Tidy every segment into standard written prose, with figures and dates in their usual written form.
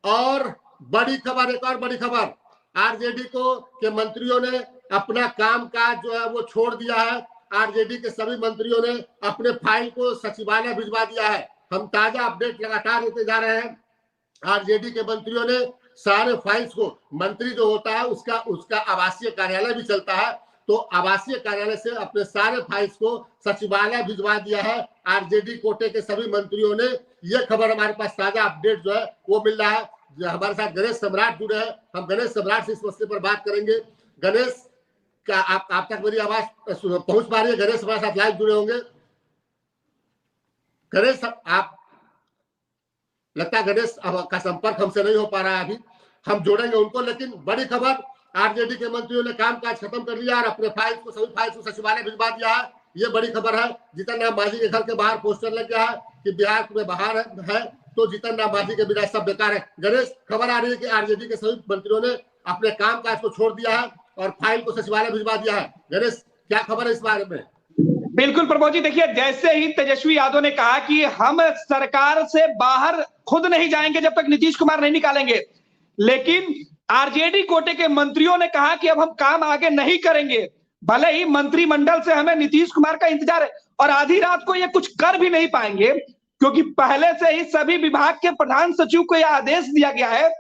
और बड़ी खबर, एक और बड़ी खबर, आरजेडी को के मंत्रियों ने अपना कामकाज जो है वो छोड़ दिया है। आरजेडी के सभी मंत्रियों ने अपने फाइल को सचिवालय भिजवा दिया है। हम ताजा अपडेट लगातार देते जा रहे हैं। आरजेडी के मंत्रियों ने सारे फाइल्स को, मंत्री जो होता है उसका आवासीय कार्यालय भी चलता है, तो आवासीय कार्यालय से अपने सारे फाइल्स को सचिवालय भिजवा दिया है आरजेडी कोटे के सभी मंत्रियों ने। यह खबर हमारे पास ताजा अपडेट जो है वो मिल रहा है। हमारे साथ गणेश सम्राट जुड़े हैं, हम गणेश सम्राट से इस मसले पर बात करेंगे। गणेश, क्या आप तक मेरी आवाज पहुंच पा रही है? गणेश हमारे साथ लाइव जुड़े होंगे। गणेश, आप, लगता है गणेश का संपर्क हमसे नहीं हो पा रहा है अभी, हम जोड़ेंगे उनको। लेकिन बड़ी खबर, आरजेडी के मंत्रियों ने कामकाज खत्म कर लिया और अपने फाइल्स को, सभी फाइल्स को सचिवालय भिजवा दिया है। ये बड़ी खबर है। जीतन राम मांझी के घर के बाहर पोस्टर लग गया है कि बिहार में बाहर है तो जीतन राम मांझी के बिना सब बेकार है। गणेश, खबर आ रही है कि आरजेडी के सभी मंत्रियों ने अपने कामकाज को छोड़ दिया है और फाइल को सचिवालय भिजवा दिया है। गणेश, क्या खबर है इस बारे में? बिल्कुल प्रभु जी, देखिए, जैसे ही तेजस्वी यादव ने कहा कि हम सरकार से बाहर खुद नहीं जाएंगे जब तक नीतीश कुमार नहीं निकालेंगे, लेकिन आरजेडी कोटे के मंत्रियों ने कहा कि अब हम काम आगे नहीं करेंगे, भले ही मंत्रिमंडल से हमें नीतीश कुमार का इंतजार है। और आधी रात को ये कुछ कर भी नहीं पाएंगे, क्योंकि पहले से ही सभी विभाग के प्रधान सचिव को यह आदेश दिया गया है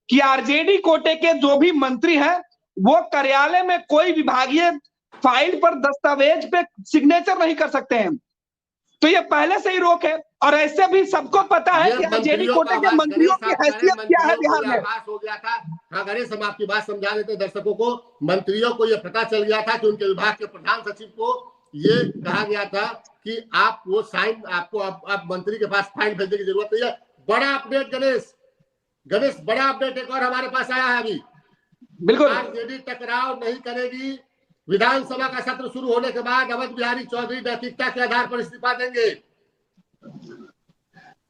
कि आरजेडी कोटे के जो भी मंत्री हैं वो कार्यालय में कोई विभागीय फाइल पर दस्तावेज पे सिग्नेचर नहीं कर सकते हैं। तो ये पहले से ही रोक है। और ऐसे भी सबको पता है कि आरजेडी कोटे के मंत्रियों की हैसियत क्या है बिहार में। हो गया था। हाँ गणेश, हम आपकी बात समझा देते दर्शकों को। मंत्रियों को यह पता चल गया था कि उनके विभाग के प्रधान सचिव को ये कहा गया था कि आप वो साइन, आपको आप मंत्री के पास फाइल भेजने की जरूरत नहीं है। बड़ा अपडेट गणेश, बड़ा अपडेट एक और हमारे पास आया है अभी। बिल्कुल, आरजेडी टकराव नहीं करेगी। विधानसभा का सत्र शुरू होने के बाद अवध बिहारी चौधरी नैतिकता के आधार पर इस्तीफा देंगे।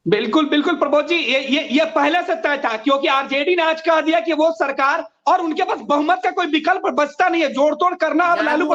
बिल्कुल बिल्कुल प्रबोध जी, ये पहले से तय था, क्योंकि आरजेडी ने आज कह दिया कि वो सरकार, और उनके पास बहुमत का कोई विकल्प बचता नहीं है, जोड़ तोड़ करना। अब लालू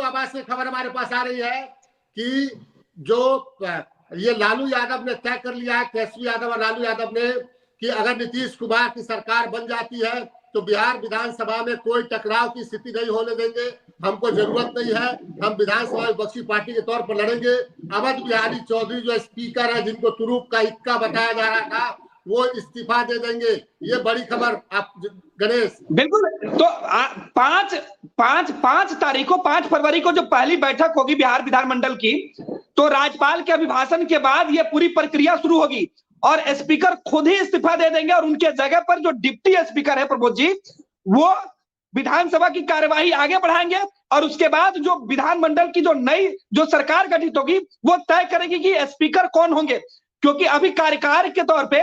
आवास से खबर हमारे पास आ रही है कि जो ये लालू यादव ने तय कर लिया है, तेजस्वी यादव और लालू यादव ने, कि अगर नीतीश कुमार की सरकार बन जाती है तो बिहार विधानसभा में कोई टकराव की स्थिति नहीं होने देंगे। हमको जरूरत नहीं है, हम विधानसभा विपक्षी पार्टी के तौर पर लड़ेंगे। अवध बिहारी चौधरी जो स्पीकर है, जिनको तुरुप का इक्का बताया जा रहा था, वो इस्तीफा दे देंगे। ये बड़ी खबर आप गणेश। बिल्कुल। तो 5 फरवरी को जो पहली बैठक होगी बिहार विधानमंडल की, तो राज्यपाल के अभिभाषण के बाद ये पूरी प्रक्रिया शुरू होगी और स्पीकर खुद ही इस्तीफा दे देंगे और उनके जगह पर जो डिप्टी स्पीकर है प्रबोध जी, वो विधानसभा की कार्यवाही आगे बढ़ाएंगे। और उसके बाद जो विधानमंडल की जो नई जो सरकार गठित होगी वो तय करेगी कि स्पीकर कौन होंगे। क्योंकि अभी कार्यकाल के तौर पे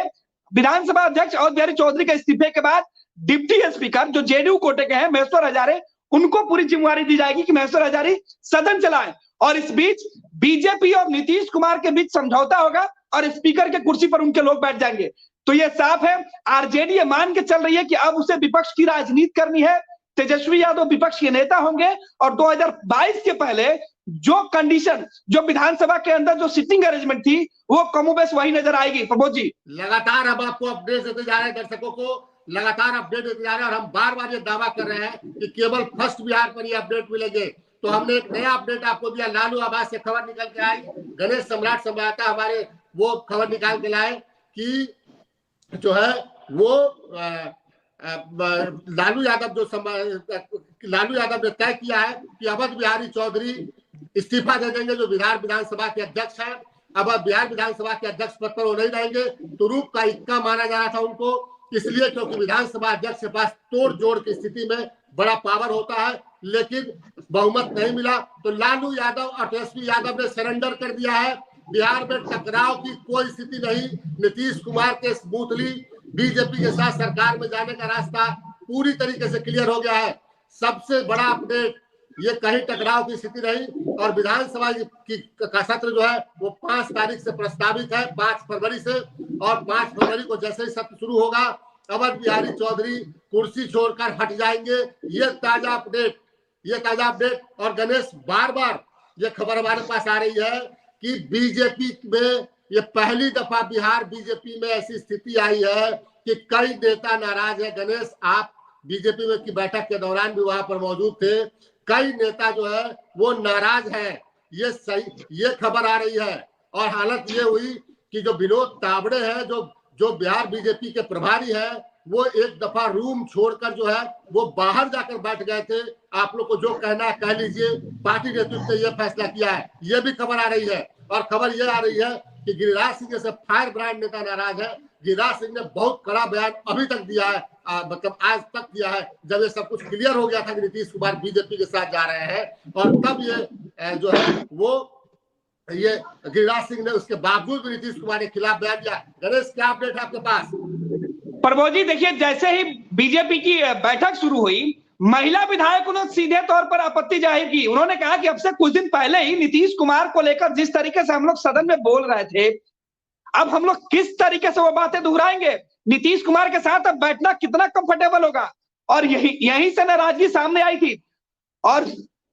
विधानसभा अध्यक्ष अवध बिहारी चौधरी के इस्तीफे के बाद डिप्टी स्पीकर जो जेडीयू कोटे के हैं महेश्वर हजारे, उनको पूरी जिम्मेवारी दी जाएगी कि महेश्वर हजारी सदन चलाएं। और इस बीच बीजेपी और नीतीश कुमार के बीच समझौता होगा और स्पीकर के कुर्सी पर उनके लोग बैठ जाएंगे। तो ये साफ है, आरजेडी ये मान के चल रही है कि अब उसे विपक्ष की राजनीति करनी है। तेजस्वी यादव विपक्ष के नेता होंगे और 2022 के पहले जो कंडीशन, जो विधानसभा के अंदर जो सिटिंग अरेंजमेंट थी, वो कमोबेश वही नजर आएगी। प्रबोध जी, लगातार हम आपको अपडेट देते जा रहे हैं, दर्शकों को लगातार अपडेट देते जा रहे हैं और हम बार बार ये दावा कर रहे हैं कि केवल फर्स्ट बिहार पर ये अपडेट मिलेंगे। तो हमने एक नया अपडेट आपको दिया। लालू आवास से खबर निकल के आई, गणेश सम्राट संवाददाता हमारे वो खबर निकाल के लाए कि जो है वो लालू यादव ने तय किया है कि अवध बिहारी चौधरी इस्तीफा दे देंगे, जो बिहार विधानसभा के अध्यक्ष हैं। अब बिहार विधानसभा के अध्यक्ष पद पर वो नहीं रहेंगे। तुरुप का इक्का माना जा रहा था उनको, इसलिए क्योंकि विधानसभा अध्यक्ष के पास तोड़ जोड़ की स्थिति में बड़ा पावर होता है, लेकिन बहुमत नहीं मिला। तो लालू यादव और तेजस्वी यादव ने सरेंडर कर दिया है। बिहार में टकराव की कोई स्थिति नहीं। नीतीश कुमार के स्मूथली बीजेपी के साथ सरकार में जाने का रास्ता पूरी तरीके से क्लियर हो गया है। सबसे बड़ा अपडेट, ये कहीं टकराव की स्थिति नहीं। और विधानसभा का सत्र जो है वो 5 तारीख से प्रस्तावित है, 5 फरवरी से। और 5 फरवरी को जैसे ही सत्र शुरू होगा, अवध बिहारी चौधरी कुर्सी छोड़कर हट जाएंगे। ये ताजा अपडेट। और गणेश, बार बार ये खबर हमारे पास आ रही है कि बीजेपी में ये पहली दफा बिहार बीजेपी में ऐसी स्थिति आई है कि कई नेता नाराज है। गणेश, आप बीजेपी में की बैठक के दौरान भी वहां पर मौजूद थे। कई नेता जो है वो नाराज है, ये खबर आ रही है। और हालत ये हुई कि जो विनोद तावड़े हैं, जो बिहार बीजेपी के प्रभारी है, वो एक दफा रूम छोड़कर जो है वो बाहर जाकर बैठ गए थे। आप लोग को जो कहना है कह लीजिए, पार्टी नेतृत्व ने यह फैसला किया है, ये भी खबर आ रही है। और खबर ये आ रही है कि गिरिराज सिंह जैसे फायर ब्रांड नेता नाराज है। गिरिराज सिंह ने बहुत कड़ा बयान अभी तक दिया है, मतलब आज तक दिया है, जब ये सब कुछ क्लियर हो गया था कि नीतीश कुमार बीजेपी के साथ जा रहे हैं, और तब ये जो है वो ये गिरिराज सिंह ने उसके बावजूद भी नीतीश कुमार के खिलाफ बयान दिया। गणेश, क्या अपडेट है आपके पास? प्रभु जी देखिए, जैसे ही बीजेपी की बैठक शुरू हुई, महिला विधायकों ने सीधे तौर पर आपत्ति जाहिर की। उन्होंने कहा कि अब से कुछ दिन पहले ही नीतीश कुमार को लेकर जिस तरीके से हम लोग सदन में बोल रहे थे, अब हम लोग किस तरीके से वो बातें दोहराएंगे? नीतीश कुमार के साथ अब बैठना कितना कंफर्टेबल होगा? और यहीं से नाराजगी सामने आई थी। और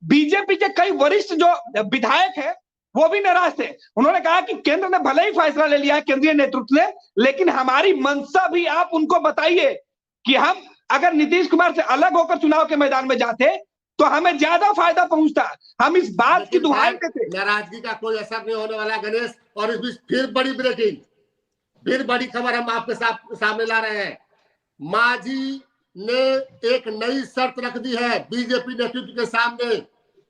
बीजेपी के कई वरिष्ठ जो विधायक है वो भी नाराज थे। उन्होंने कहा कि केंद्र ने भले ही फैसला ले लिया है, केंद्रीय नेतृत्व ने, लेकिन हमारी मंशा भी आप उनको बताइए कि हम अगर नीतीश कुमार से अलग होकर चुनाव के मैदान में जाते तो हमें ज्यादा फायदा पहुंचता। हम इस बात की दुहाई देते। नाराजगी का कोई असर नहीं होने वाला गणेश। और इस बीच फिर बड़ी ब्रेकिंग, फिर बड़ी खबर हम आपके सामने ला रहे हैं। मांझी ने एक नई शर्त रख दी है बीजेपी नेतृत्व के सामने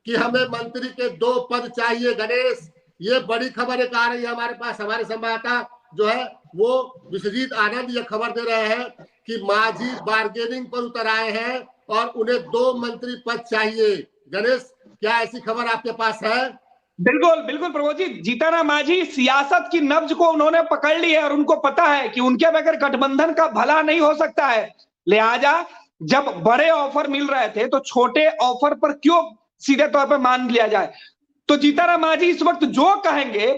कि हमें मंत्री के 2 पद चाहिए। गणेश, ये बड़ी खबर एक आ रही है हमारे पास। हमारे संवाददाता जो है वो विश्वजीत आनंद ये खबर दे रहे हैं कि मांझी बार्गेनिंग पर उतर आए हैं और उन्हें 2 मंत्री पद चाहिए। गणेश, क्या ऐसी खबर आपके पास है? बिल्कुल बिल्कुल प्रभु जी, जीतन मांझी सियासत की नब्ज को उन्होंने पकड़ ली है और उनको पता है कि उनके बगैर गठबंधन का भला नहीं हो सकता है। लिहाजा जब बड़े ऑफर मिल रहे थे तो छोटे ऑफर पर क्यों सीधे तौर पर मान लिया जाए? तो जीतन मांझी इस वक्त जो कहेंगे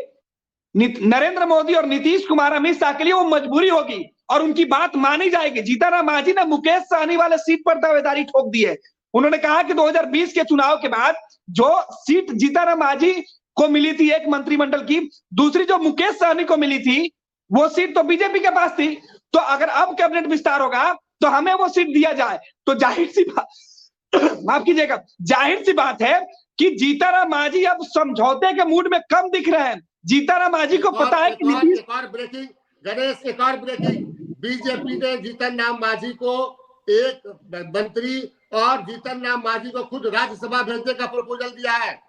नरेंद्र मोदी और नीतीश कुमार, अमित शाह के लिए वो मजबूरी होगी और उनकी बात मानी जाएगी। जीतन मांझी ने मुकेश सहनी वाले सीट पर दावेदारी ठोक दी है। उन्होंने कहा कि 2020 के चुनाव के बाद जो सीट जीतन मांझी को मिली थी एक मंत्रिमंडल की, दूसरी जो मुकेश सहनी को मिली थी वो सीट तो बीजेपी के पास थी, तो अगर अब कैबिनेट विस्तार होगा तो हमें वो सीट दिया जाए। तो जाहिर सी बात माफ कीजिएगा, जाहिर सी बात है कि जीतन मांझी अब समझौते के मूड में कम दिख रहे हैं। जीतन मांझी को पता है कि एक और ब्रेकिंग गणेश, एक और ब्रेकिंग। बीजेपी ने जीतन राम मांझी को एक मंत्री और जीतन राम मांझी को खुद राज्यसभा भेजने का प्रपोजल दिया है।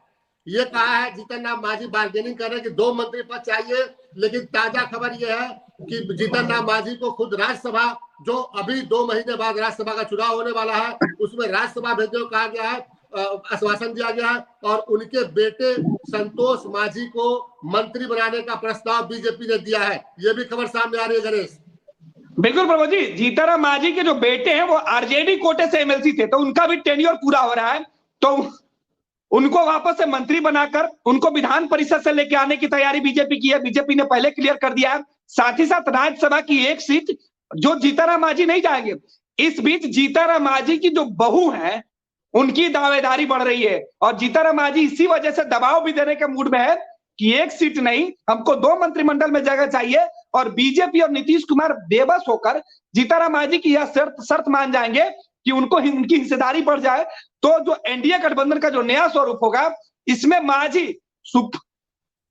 ये कहा है जीतन राम मांझी बार्गेनिंग कर रहे हैं कि 2 मंत्री पद चाहिए, लेकिन ताजा खबर यह है कि जीतन राम मांझी को खुद राज्यसभा, जो अभी 2 महीने बाद राज्यसभा का चुनाव होने वाला है, उसमें राज्यसभा भेजने को कहा गया है, आश्वासन दिया गया है। और उनके बेटे संतोष मांझी को मंत्री बनाने का प्रस्ताव बीजेपी ने दिया है। ये भी खबर सामने आ रही है गणेश। बिल्कुल प्रभु जी, जीतन मांझी के जो बेटे हैं वो आरजेडी कोटे से एमएलसी थे, तो उनका भी टेन्योर पूरा हो रहा है, तो उनको वापस से मंत्री बनाकर उनको विधान परिषद से लेके आने की तैयारी बीजेपी की है। बीजेपी ने पहले क्लियर कर दिया है। साथ ही साथ राज्यसभा की एक सीट जो जीतन मांझी नहीं जाएंगे। इस बीच जीतन मांझी की जो बहू है उनकी दावेदारी बढ़ रही है और जीतन मांझी इसी वजह से दबाव भी देने के मूड में है कि एक सीट नहीं, हमको 2 मंत्रिमंडल में जगह चाहिए। और बीजेपी और नीतीश कुमार बेबस होकर जीतन मांझी की यह शर्त मान जाएंगे कि उनको उनकी हिस्सेदारी बढ़ जाए, तो जो एनडीए गठबंधन का जो नया स्वरूप होगा, इसमें मांझी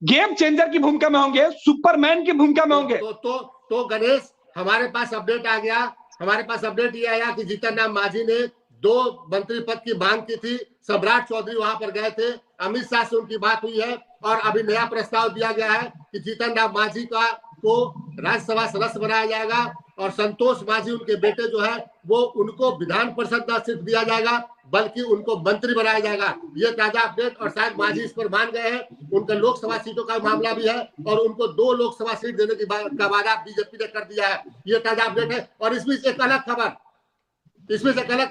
गेम चेंजर की भूमिका में होंगे, सुपरमैन की भूमिका में होंगे। तो गणेश, हमारे पास अपडेट आ गया। हमारे पास अपडेट ये आया कि जीतन राम मांझी ने 2 मंत्री पद की मांग की थी। सम्राट चौधरी वहां पर गए थे, अमित शाह से उनकी बात हुई है और अभी नया प्रस्ताव दिया गया है कि जीतन राम मांझी को राज्यसभा सदस्य बनाया जाएगा और संतोष मांझी उनके बेटे जो है वो उनको विधान परिषद न सिर्फ दिया जाएगा बल्कि उनको मंत्री बनाया जाएगा। ये ताजा अपडेट, और शायद मांझी इस पर मान गए हैं। उनका लोकसभा सीटों का मामला भी है और उनको 2 लोकसभा सीट देने का वादा बीजेपी ने कर दिया है। ये ताजा अपडेट है। और इसमें एक अलग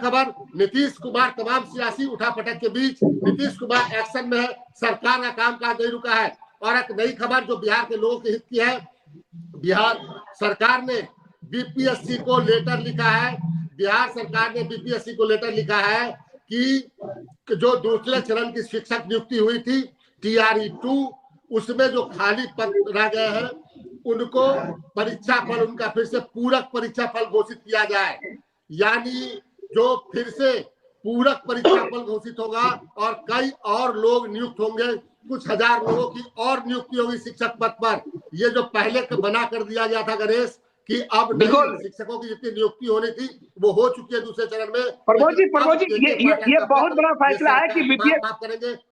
खबर, नीतीश कुमार तमाम सियासी उठापटक के बीच नीतीश कुमार एक्शन में है। सरकार का कामकाज नहीं रुका है। और एक नई खबर जो बिहार के लोगों के हित की है, बिहार सरकार ने बीपीएससी को लेटर लिखा है। बिहार सरकार ने बीपीएससी को लेटर लिखा है कि जो दूसरे चरण की शिक्षक नियुक्ति हुई थी TRE 2, उसमें जो खाली पद रह गए हैं उनको परीक्षा फल उनका फिर से पूरक परीक्षा फल घोषित किया जाए, यानी जो फिर से पूरक परीक्षा फल घोषित होगा और कई और लोग नियुक्त होंगे, कुछ हजार लोगों की और नियुक्ति होगी शिक्षक पद पर। ये जो पहले बना कर दिया गया था गणेश कि अब शिक्षकों की जितनी नियुक्ति होनी थी वो हो चुकी है दूसरे चरण में। प्रभु जी ये बहुत बड़ा फैसला है कि माफ करेंगे